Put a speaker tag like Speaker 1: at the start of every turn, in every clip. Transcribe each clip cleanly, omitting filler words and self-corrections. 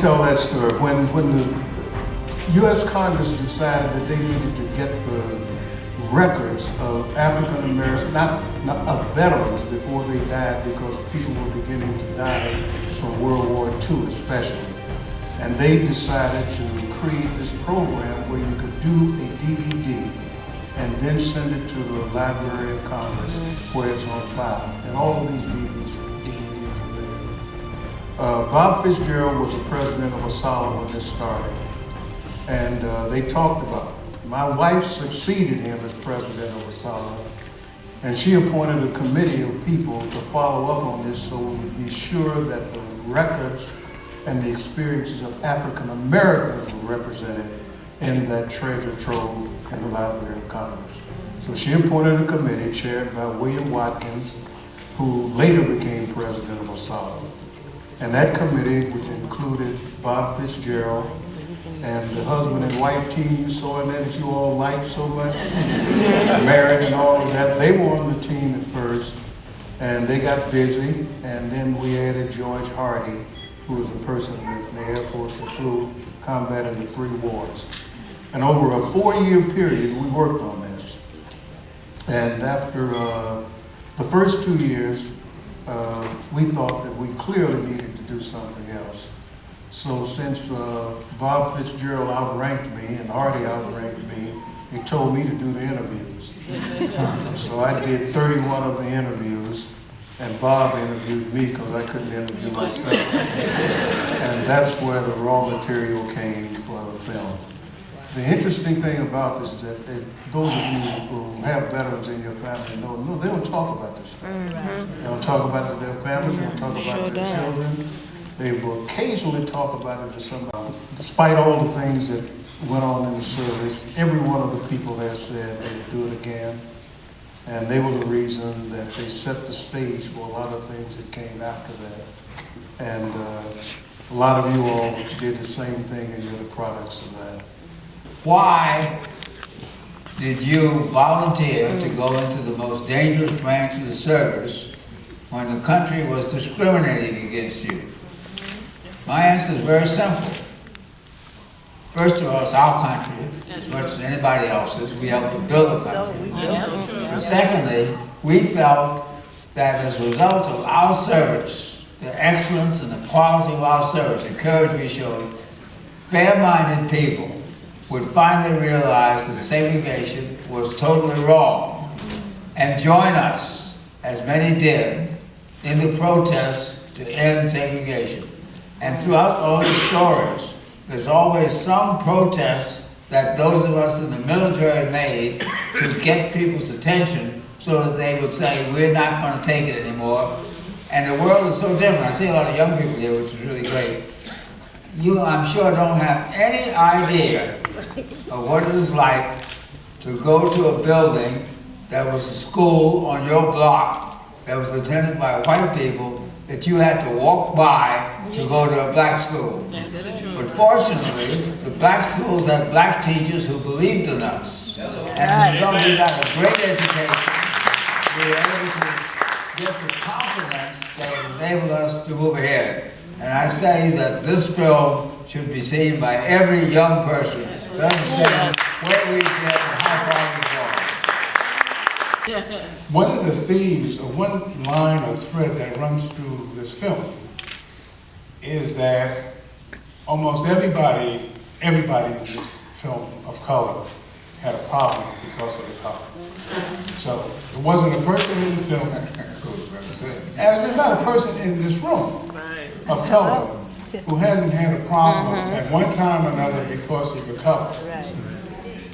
Speaker 1: tell that story. When the U.S. Congress decided that they needed to get the records of African American, not of veterans before they died, because people were beginning to die from World War II especially. And they decided to create this program where you could do a DVD and then send it to the Library of Congress where it's on file. And all of these DVDs are there. Bob Fitzgerald was the president of ASALH when this started. And they talked about it. My wife succeeded him as president of ASALH, and she appointed a committee of people to follow up on this so we would be sure that the records and the experiences of African Americans were represented in that treasure trove in the Library of Congress. So she appointed a committee chaired by William Watkins, who later became president of ASALH. And that committee, which included Bob Fitzgerald, and the husband and wife team you saw in there that you all liked so much, married and all of that, they were on the team at first, and they got busy, and then we added George Hardy, who was a person in the Air Force that flew combat in the 3 wars. And over a 4-year period, we worked on this. And after the first 2 years, we thought that we clearly needed to do something else. So since Bob Fitzgerald outranked me and Hardy outranked me, he told me to do the interviews. So I did 31 of the interviews, and Bob interviewed me because I couldn't interview myself. And that's where the raw material came for the film. The interesting thing about this is that those of you who have veterans in your family know they don't talk about this stuff. They don't talk about it to their families, they don't talk about it to their children. They will occasionally talk about it to somebody. Despite all the things that went on in the service, every one of the people there said they would do it again. And they were the reason that they set the stage for a lot of things that came after that. And a lot of you all did the same thing, and you're the products of that.
Speaker 2: Why did you volunteer to go into the most dangerous branch of the service when the country was discriminating against you? My answer is very simple. First of all, it's our country, as much as anybody else's. We helped to build the country. And secondly, we felt that as a result of our service, the excellence and the quality of our service, the courage we showed, fair-minded people would finally realize that segregation was totally wrong and join us, as many did, in the protest to end segregation. And throughout all the stories, there's always some protest that those of us in the military made to get people's attention so that they would say, we're not going to take it anymore. And the world is so different. I see a lot of young people here, which is really great. You, I'm sure, don't have any idea of what it is like to go to a building that was a school on your block that was attended by white people that you had to walk by to go to a black school. But fortunately, the black schools had black teachers who believed in us. And we got a great education. We were able to get the confidence that enabled us to move ahead. And I say that this film should be seen by every young person to understand where we've been and how far we've gone.
Speaker 3: One of the themes, or one line or thread that runs through this film is that almost everybody in this film of color had a problem because of the color. So there wasn't a person in the film, as there's not a person in this room of color who hasn't had a problem at one time or another because of the color.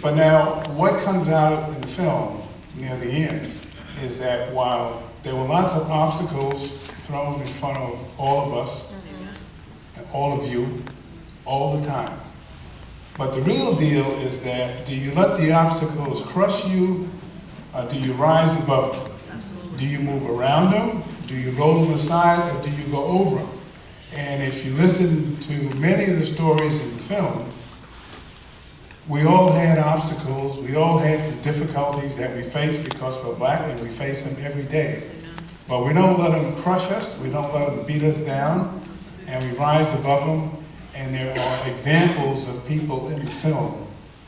Speaker 3: But now, what comes out in the film near the end is that while there were lots of obstacles thrown in front of all of us, and all of you, all the time, but the real deal is that, do you let the obstacles crush you, or do you rise above them? Do you move around them? Do you roll them aside, or do you go over them? And if you listen to many of the stories in the film, we all had obstacles, we all had the difficulties that we face because we're black, and we face them every day. But we don't let them crush us, we don't let them beat us down, and we rise above them, And there are examples of people in the film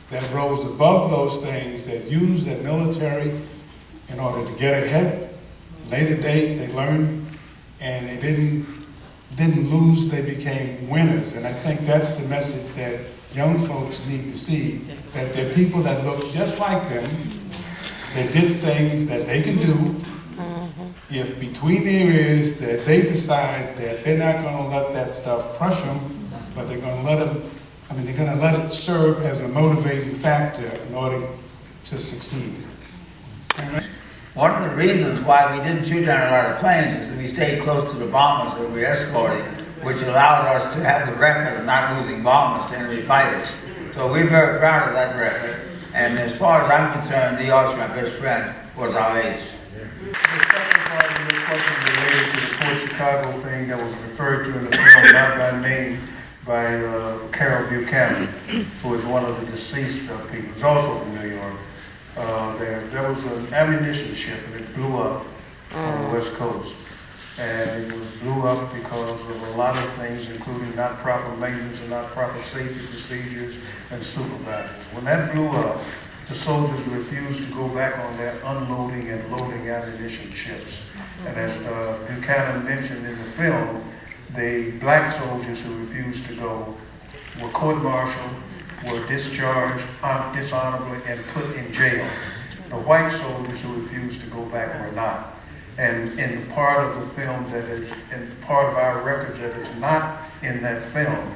Speaker 3: that rose above those things, that used their military in order to get ahead. Later date, they learned, and they didn't lose, they became winners. And I think that's the message that young folks need to see, that there are people that look just like them, that did things that they can do, if between their ears that they decide that they're not gonna let that stuff crush them, but they're gonna let them, they're gonna let it serve as a motivating factor in order to succeed.
Speaker 2: One of the reasons why we didn't shoot down a lot of planes is that we stayed close to the bombers that we escorted, which allowed us to have the record of not losing bombers to enemy fighters. So we're very proud of that record. And as far as I'm concerned, D. Arch, my best friend, was our ace.
Speaker 1: The second part of your question related to the Fort Chicago thing that was referred to in the film, not by name, by Carol Buchanan, who is one of the deceased people. He's also from New York. There was an ammunition ship and it blew up on the West Coast. And it was blew up because of a lot of things, including not proper maintenance and not proper safety procedures and supervisors. When that blew up, the soldiers refused to go back on their unloading and loading ammunition ships. And as Buchanan mentioned in the film, the black soldiers who refused to go were court-martialed, were discharged dishonorably, and put in jail. The white soldiers who refused to go back were not. And in the part of the film that is, in part of our records that is not in that film,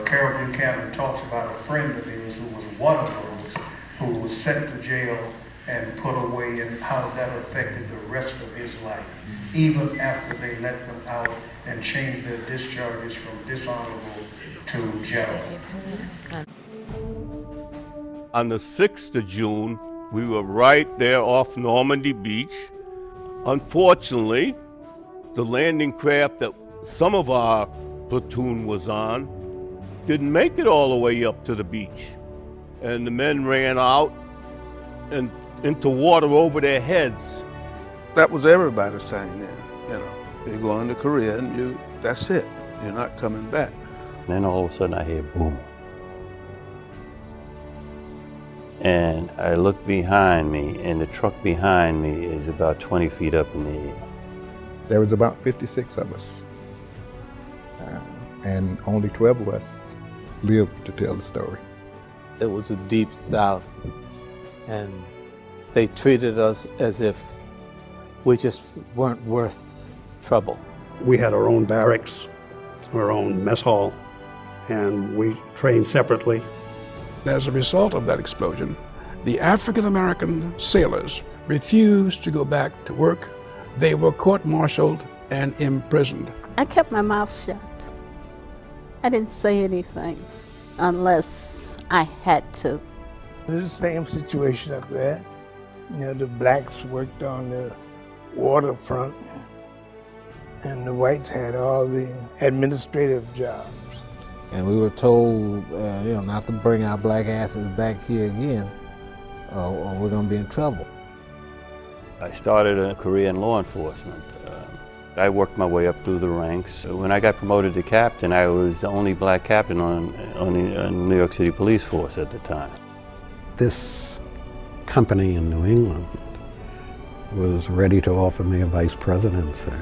Speaker 1: Carol Buchanan talks about a friend of his who was one of those who was sent to jail and put away, and how that affected the rest of his life, even after they let them out and changed their discharges from dishonorable to general.
Speaker 4: On the 6th of June, we were right there off Normandy Beach. Unfortunately, the landing craft that some of our platoon was on didn't make it all the way up to the beach. And the men ran out and into water over their heads.
Speaker 5: That was everybody saying that, you go into Korea and that's it, you're not coming back.
Speaker 6: And then all of a sudden I hear boom. And I look behind me, and the truck behind me is about 20 feet up in the air.
Speaker 7: There was about 56 of us, and only 12 of us lived to tell the story.
Speaker 8: It was a deep South, and they treated us as if we just weren't worth trouble.
Speaker 9: We had our own barracks, our own mess hall, and we trained separately.
Speaker 10: As a result of that explosion, the African-American sailors refused to go back to work. They were court-martialed and imprisoned.
Speaker 11: I kept my mouth shut. I didn't say anything unless I had to.
Speaker 12: It's the same situation up there. The blacks worked on the waterfront, and the whites had all the administrative jobs.
Speaker 8: And we were told, not to bring our black asses back here again, or we're going to be in trouble.
Speaker 6: I started a career in law enforcement. I worked my way up through the ranks. When I got promoted to captain, I was the only black captain on the New York City police force at the time.
Speaker 9: This company in New England was ready to offer me a vice presidency.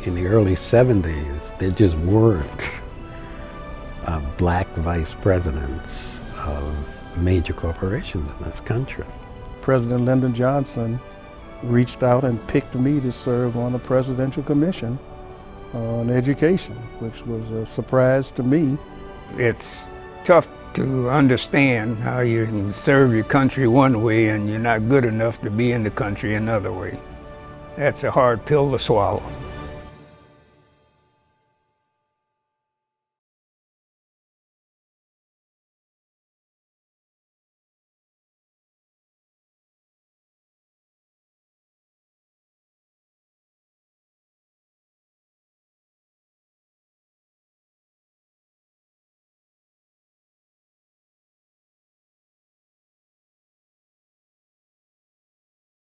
Speaker 9: In the early 70s, there just weren't black vice presidents of major corporations in this country.
Speaker 5: President Lyndon Johnson reached out and picked me to serve on a presidential commission on education, which was a surprise to me.
Speaker 12: It's tough to understand how you can serve your country one way and you're not good enough to be in the country another way. That's a hard pill to swallow.